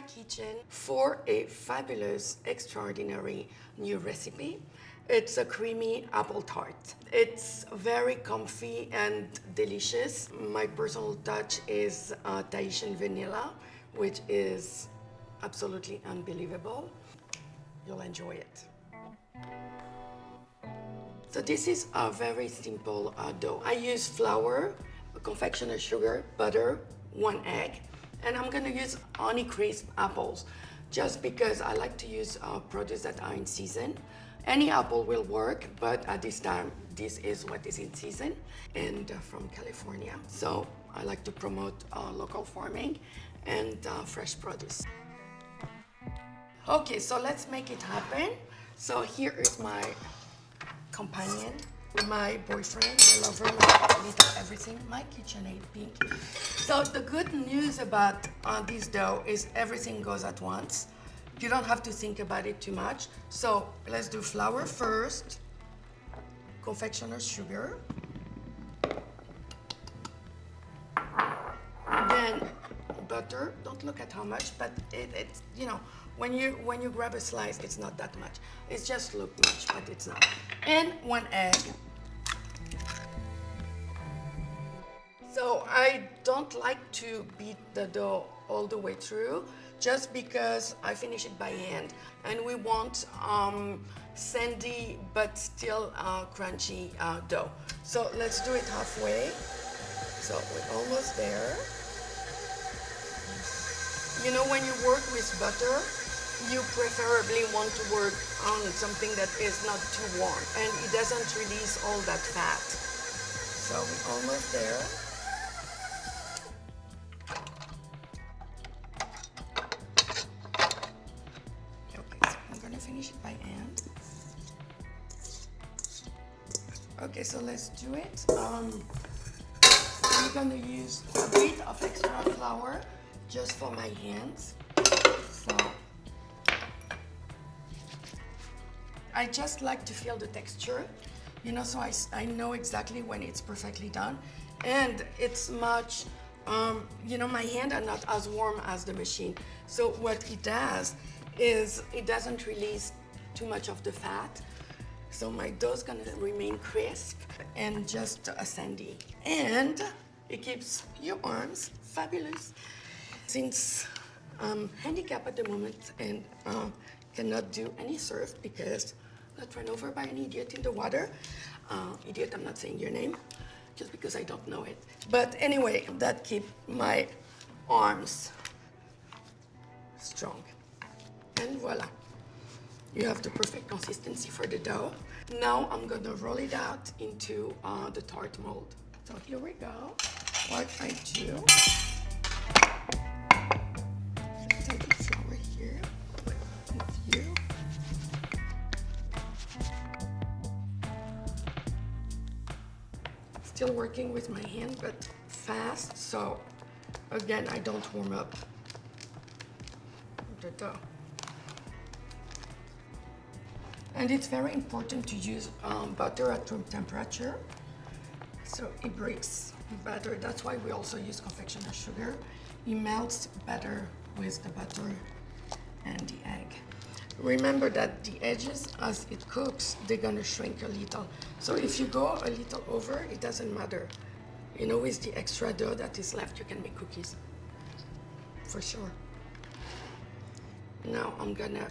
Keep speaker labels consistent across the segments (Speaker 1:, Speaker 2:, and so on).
Speaker 1: kitchen for a fabulous, extraordinary new recipe. It's a creamy apple tart. It's very comfy and delicious. My personal touch is Tahitian vanilla, which is absolutely unbelievable. You'll enjoy it. So this is a very simple dough. I use flour, confectioner sugar, butter, 1 egg, and I'm gonna use Honeycrisp apples just because I like to use produce that are in season. Any apple will work, but at this time, this is what is in season and from California. So I like to promote local farming and fresh produce. Okay, so let's make it happen. So here is my companion, my boyfriend, my lover, my little everything, my KitchenAid pink. So the good news about this dough is everything goes at once. You don't have to think about it too much. So let's do flour first, confectioner sugar, then butter. Don't look at how much, but it's, you know, when you grab a slice, it's not that much. It just looks much, but it's not. And 1 egg. So I don't like to beat the dough all the way through, just because I finish it by hand. And we want sandy but still crunchy dough. So let's do it halfway. So we're almost there. You know, when you work with butter, you preferably want to work on something that is not too warm and it doesn't release all that fat. So we're almost there. Okay, so I'm gonna finish it by hand. Okay, so let's do it. I'm gonna use a bit of extra flour just for my hands. So I just like to feel the texture, you know, so I know exactly when it's perfectly done. And it's much, you know, my hands are not as warm as the machine. So what it does is it doesn't release too much of the fat. So my dough's gonna remain crisp and just sandy. And it keeps your arms fabulous. Since I'm handicapped at the moment and cannot do any surf because I got run over by an idiot in the water. Idiot, I'm not saying your name, just because I don't know it. But anyway, that keeps my arms strong. And voila, you have the perfect consistency for the dough. Now I'm gonna roll it out into the tart mold. So here we go. What I do, let's take the flour here with you. Still working with my hand, but fast. So again, I don't warm up the dough. And it's very important to use butter at room temperature, so it breaks better. That's why we also use confectioner sugar. It melts better with the butter and the egg. Remember that the edges, as it cooks, they're gonna shrink a little. So if you go a little over, it doesn't matter. You know, with the extra dough that is left, you can make cookies, for sure. Now I'm gonna,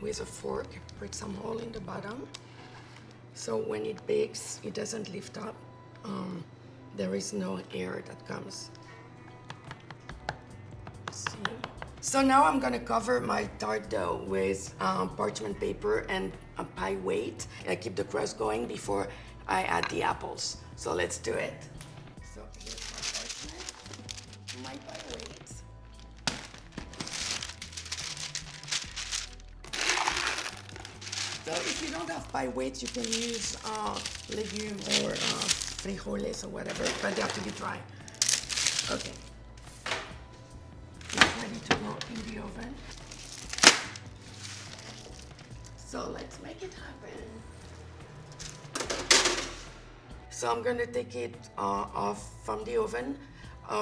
Speaker 1: with a fork, break some hole in the bottom. So when it bakes, it doesn't lift up. There is no air that comes. See? So now I'm gonna cover my tart dough with parchment paper and a pie weight. I keep the crust going before I add the apples. So let's do it. So here's my parchment, my pie weight. So if you don't have pie weights, you can use legume or frijoles or whatever, but they have to be dry. Okay. It's ready to go in the oven. So let's make it happen. So I'm gonna take it off from the oven.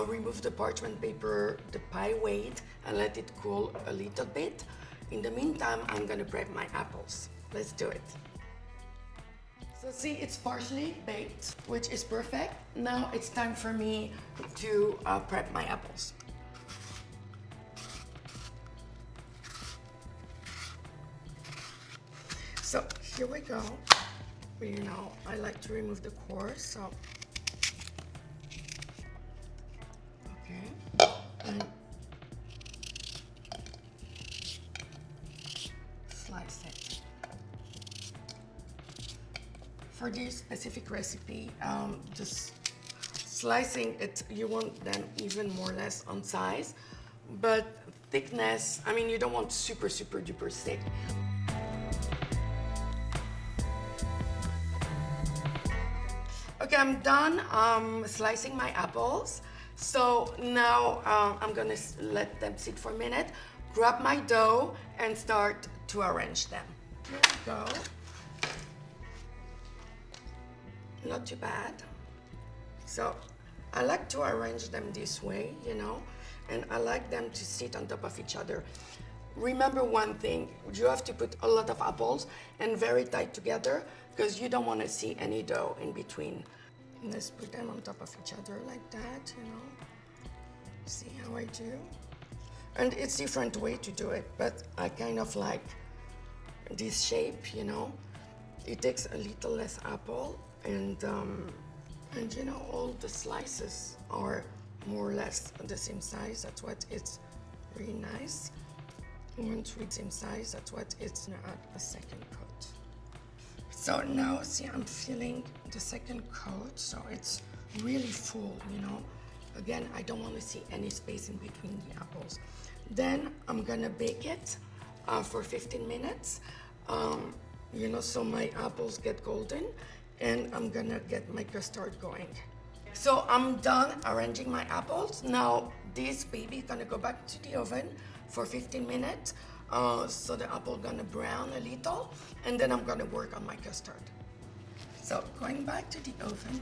Speaker 1: remove the parchment paper, the pie weight, and let it cool a little bit. In the meantime, I'm gonna prep my apples. Let's do it. So see, it's partially baked, which is perfect. Now it's time for me to prep my apples. So here we go. You know, I like to remove the core, so okay. And slice it. For this specific recipe, just slicing it, you want them even more or less on size, but thickness, I mean, you don't want super duper thick. Okay, I'm done slicing my apples. So now I'm gonna let them sit for a minute, grab my dough, and start to arrange them. Here we go. Not too bad. So I like to arrange them this way, you know, and I like them to sit on top of each other. Remember one thing, you have to put a lot of apples and very tight together because you don't want to see any dough in between. Let's put them on top of each other like that, you know. See how I do? And it's different way to do it, but I kind of like this shape, you know. It takes a little less apple, and you know, all the slices are more or less the same size. That's what it's really nice. Once with same size, that's what it's gonna add a second coat. So now, see, I'm filling the second coat, so it's really full, you know. Again, I don't want to see any space in between the apples. Then I'm gonna bake it for 15 minutes, you know, so my apples get golden, and I'm gonna get my custard going. So I'm done arranging my apples. Now this baby is gonna go back to the oven for 15 minutes. So the apple gonna brown a little, and then I'm gonna work on my custard. So going back to the oven.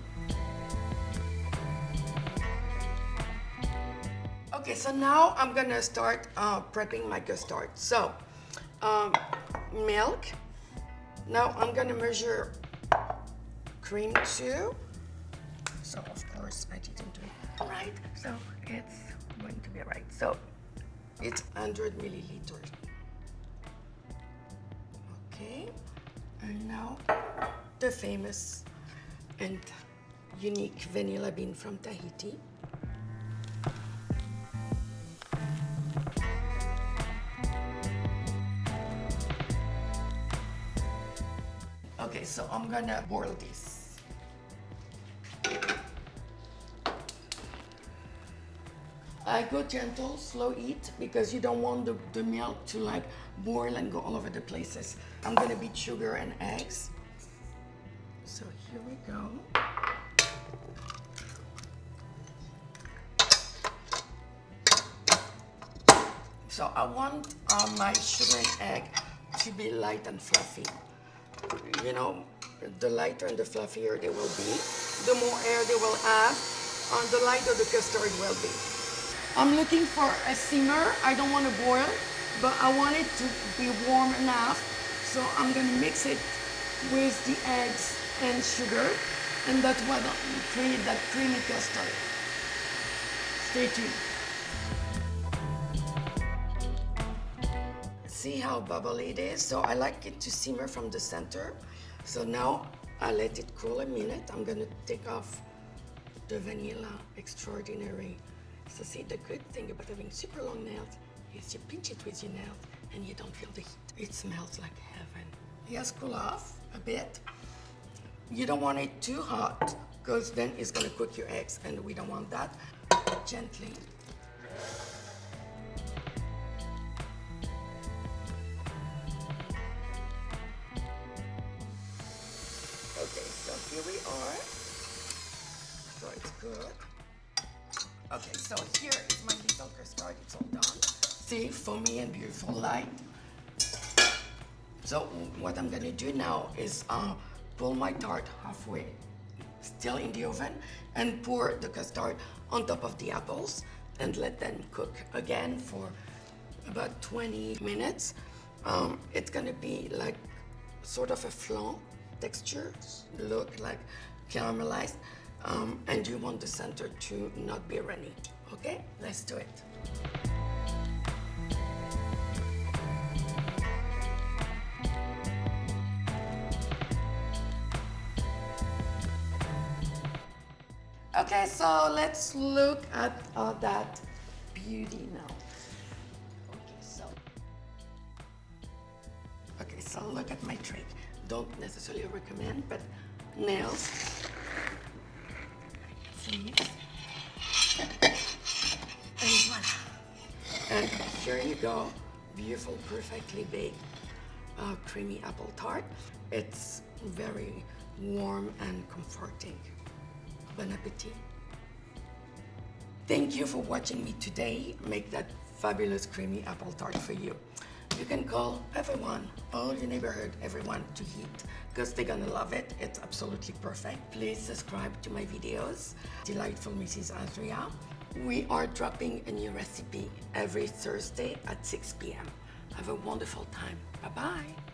Speaker 1: Okay, so now I'm gonna start prepping my custard. So milk. Now I'm gonna measure cream too. So of course I didn't do it right, so it's going to be right. So it's 100 milliliters. Okay, and now the famous and unique vanilla bean from Tahiti. Okay, so I'm gonna boil this. I go gentle, slow heat, because you don't want the milk to like boil and go all over the places. I'm gonna beat sugar and eggs. So here we go. So I want my sugar and egg to be light and fluffy. You know, the lighter and the fluffier they will be, the more air they will have, the lighter the custard will be. I'm looking for a simmer. I don't want to boil, but I want it to be warm enough. So I'm gonna mix it with the eggs and sugar, and that's what will create that creamy custard. Stay tuned. See how bubbly it is? So I like it to simmer from the center. So now I let it cool a minute. I'm gonna take off the vanilla extraordinary. So see, the good thing about having super long nails is you pinch it with your nails and you don't feel the heat. It smells like heaven. Yes, cool off a bit. You don't want it too hot because then it's gonna cook your eggs, and we don't want that. Gently. Okay, so here we are. So it's good. Okay, so here is my little custard. It's all done. See, foamy and beautiful light. So what I'm gonna do now is pull my tart halfway still in the oven, and pour the custard on top of the apples and let them cook again for about 20 minutes. It's gonna be like sort of a flan texture, look like caramelized, and you want the center to not be runny. Okay, let's do it. Okay, so let's look at that beauty now. Okay, so look at my trick. Don't necessarily recommend, but nails, sleeves, and voila. And here you go, beautiful, perfectly baked creamy apple tart. It's very warm and comforting. Bon appetit. Thank you for watching me today make that fabulous creamy apple tart for you. You can call everyone, all your neighborhood, everyone to eat because they're gonna love it. It's absolutely perfect. Please subscribe to my videos. Delightful Mrs. Azria. We are dropping a new recipe every Thursday at 6 p.m. Have a wonderful time. Bye-bye.